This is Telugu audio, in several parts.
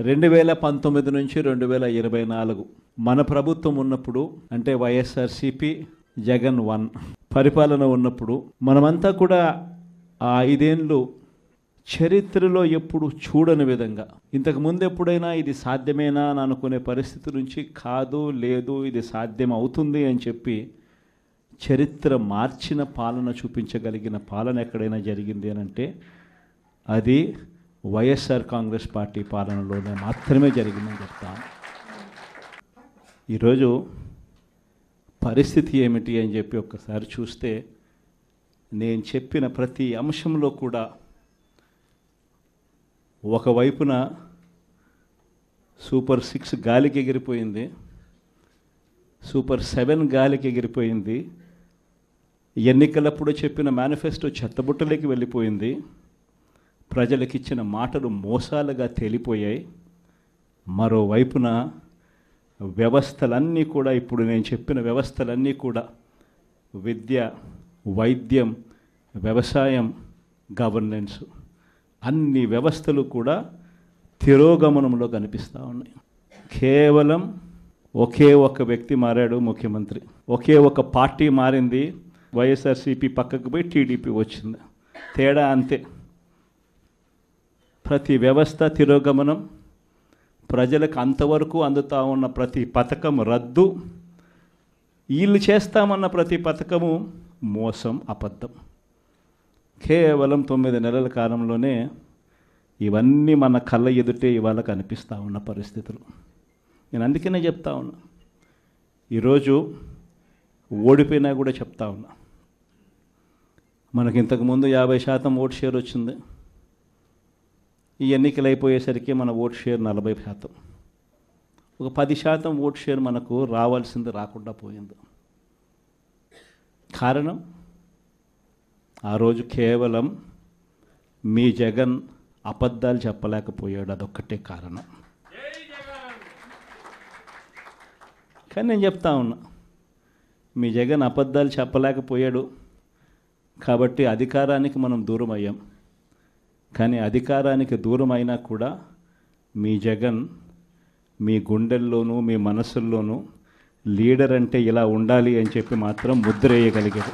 2019 నుంచి 2024 మన ప్రభుత్వం ఉన్నప్పుడు, అంటే వైఎస్ఆర్సీపీ జగన్ 1 పరిపాలన ఉన్నప్పుడు, మనమంతా కూడా ఆ 5 ఏళ్ళు చరిత్రలో ఎప్పుడు చూడని విధంగా, ఇంతకు ముందు ఎప్పుడైనా ఇది సాధ్యమేనా అని అనుకునే పరిస్థితి నుంచి కాదు, లేదు, ఇది సాధ్యం అవుతుంది అని చెప్పి చరిత్ర మార్చిన పాలన చూపించగలిగిన పాలన ఎక్కడైనా జరిగింది అని అంటే అది వైఎస్ఆర్ కాంగ్రెస్ పార్టీ పాలనలోనే మాత్రమే జరిగిందని చెప్తాను. ఈరోజు పరిస్థితి ఏమిటి అని చెప్పి ఒక్కసారి చూస్తే, నేను చెప్పిన ప్రతి అంశంలో కూడా ఒకవైపున సూపర్ 6 గాలికి ఎగిరిపోయింది, సూపర్ 7 గాలికి ఎగిరిపోయింది, ఎన్నికలప్పుడు చెప్పిన మేనిఫెస్టో చెత్తబుట్టలోకి వెళ్ళిపోయింది, ప్రజలకు ఇచ్చిన మాటలు మోసాలుగా తేలిపోయాయి. మరోవైపున వ్యవస్థలన్నీ కూడా, ఇప్పుడు నేను చెప్పిన వ్యవస్థలన్నీ కూడా, విద్య, వైద్యం, వ్యవసాయం, గవర్నెన్స్, అన్ని వ్యవస్థలు కూడా తిరోగమనంలో కనిపిస్తూ ఉన్నాయి. కేవలం ఒకే ఒక వ్యక్తి మారాడు, ముఖ్యమంత్రి. ఒకే ఒక పార్టీ మారింది, వైఎస్ఆర్సీపీ పక్కకు పోయి టీడీపీ వచ్చింది. తేడా అంతే. ప్రతి వ్యవస్థ తిరోగమనం, ప్రజలకు అంతవరకు అందుతూ ఉన్న ప్రతి పథకం రద్దు, వీళ్ళు చేస్తామన్న ప్రతి పథకము మోసం, అబద్ధం. కేవలం 9 నెలల కాలంలోనే ఇవన్నీ మన కళ్ళ ఎదుటే ఇవాళ కనిపిస్తూ ఉన్న పరిస్థితులు. నేను అందుకనే చెప్తా ఉన్నా, ఈరోజు ఓడిపోయినా కూడా చెప్తా ఉన్నా, మనకి ఇంతకుముందు 50% ఓట్ షేర్ వచ్చింది. ఈ ఎన్నికలు అయిపోయేసరికి మన ఓట్ షేర్ 40%. ఒక 10% ఓట్ షేర్ మనకు రావాల్సింది రాకుండా పోయింది. కారణం, ఆ రోజు కేవలం మీ జగన్ అబద్ధాలు చెప్పలేకపోయాడు, అదొక్కటే కారణం. కానీ నేను చెప్తా ఉన్నా, మీ జగన్ అబద్ధాలు చెప్పలేకపోయాడు కాబట్టి అధికారానికి మనం దూరం అయ్యాం. కానీ అధికారానికి దూరం అయినా కూడా మీ జగన్ మీ గుండెల్లోనూ మీ మనసుల్లోనూ లీడర్ అంటే ఇలా ఉండాలి అని చెప్పి మాత్రం ముద్ర వేయగలిగాడు.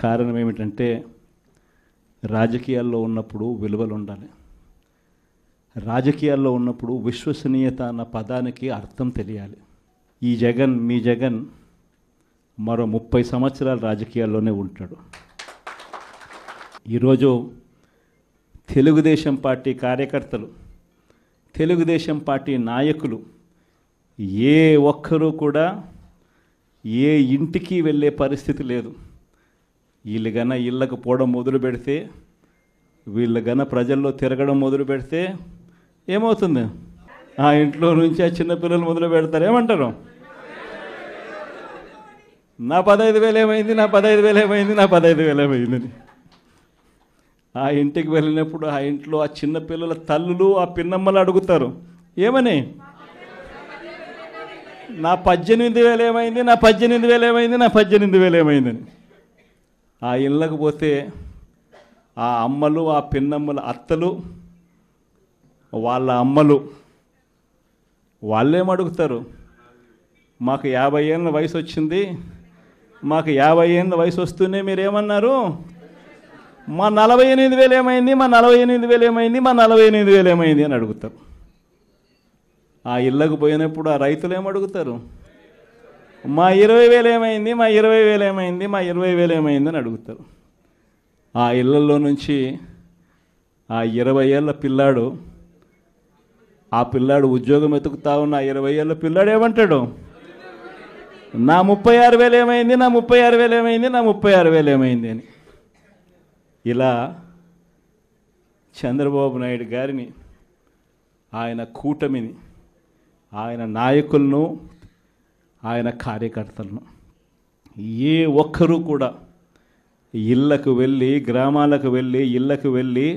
కారణం ఏమిటంటే, రాజకీయాల్లో ఉన్నప్పుడు విలువలు ఉండాలి. రాజకీయాల్లో ఉన్నప్పుడు విశ్వసనీయత అన్న పదానికి అర్థం తెలియాలి. ఈ జగన్, మీ జగన్ మరో 30 సంవత్సరాలు రాజకీయాల్లోనే ఉంటాడు. ఈరోజు తెలుగుదేశం పార్టీ కార్యకర్తలు, తెలుగుదేశం పార్టీ నాయకులు ఏ ఒక్కరూ కూడా ఏ ఇంటికి వెళ్ళే పరిస్థితి లేదు. వీళ్ళు గన ఇళ్ళకు పోవడం మొదలు పెడితే, వీళ్ళు గన ప్రజల్లో తిరగడం మొదలు పెడితే ఏమవుతుంది? ఆ ఇంట్లో నుంచి ఆ చిన్నపిల్లలు మొదలు పెడతారు. ఏమంటారు? నా 15,000 ఏమైంది, నా 15,000 ఏమైంది, నా 15,000 ఏమైందని. ఆ ఇంటికి వెళ్ళినప్పుడు ఆ ఇంట్లో ఆ చిన్నపిల్లల తల్లులు, ఆ పిన్నమ్మలు అడుగుతారు, ఏమని? నా 18,000 ఏమైంది, నా 18,000 ఏమైంది, నా 18,000 ఏమైందని. ఆ ఇళ్ళకు పోతే ఆ అమ్మలు, ఆ పిన్నమ్మల అత్తలు, వాళ్ళ అమ్మలు వాళ్ళేమడుగుతారు? మాకు 50 ఏళ్ళ వయసు వచ్చింది, మాకు 50 ఏళ్ళ వయసు వస్తూనే మీరేమన్నారు? మా 48,000 ఏమైంది, మా 48,000 ఏమైంది, మా 48,000 ఏమైంది అని అడుగుతారు. ఆ ఇళ్ళకు పోయినప్పుడు ఆ రైతులు ఏమడుగుతారు? మా 20,000 ఏమైంది, మా 20,000 ఏమైంది, మా 20,000 ఏమైంది అని అడుగుతారు. ఆ ఇళ్ళల్లో నుంచి ఆ 20 ఏళ్ళ పిల్లాడు, ఆ పిల్లాడు ఉద్యోగం వెతుకుతా ఉన్న 20 ఏళ్ళ పిల్లాడు ఏమంటాడు? నా 36,000 ఏమైంది, నా 36,000 ఏమైంది, నా 36,000 ఏమైంది అని. ఇలా చంద్రబాబు నాయుడు గారిని, ఆయన కూటమిని, ఆయన నాయకులను, ఆయన కార్యకర్తలను ఏ ఒక్కరూ కూడా ఇళ్ళకు వెళ్ళి, గ్రామాలకు వెళ్ళి, ఇళ్ళకు వెళ్ళి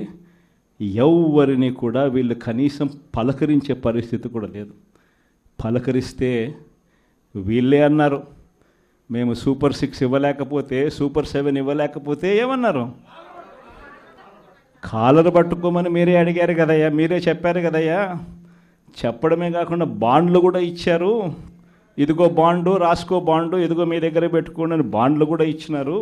ఎవరిని కూడా వీళ్ళు కనీసం పలకరించే పరిస్థితి కూడా లేదు. పలకరిస్తే వీళ్ళే అన్నారు, మేము సూపర్ 6 ఇవ్వలేకపోతే, సూపర్ 7 ఇవ్వలేకపోతే ఏమన్నారు? కాలర్ పట్టుకోమని మీరే అడిగారు కదయ్యా, మీరే చెప్పారు కదయ్యా. చెప్పడమే కాకుండా బాండ్లు కూడా ఇచ్చారు. ఇదిగో బాండు, రాసుకో బాండు, ఇదిగో మీ దగ్గర పెట్టుకోండి అని బాండ్లు కూడా ఇచ్చినారు.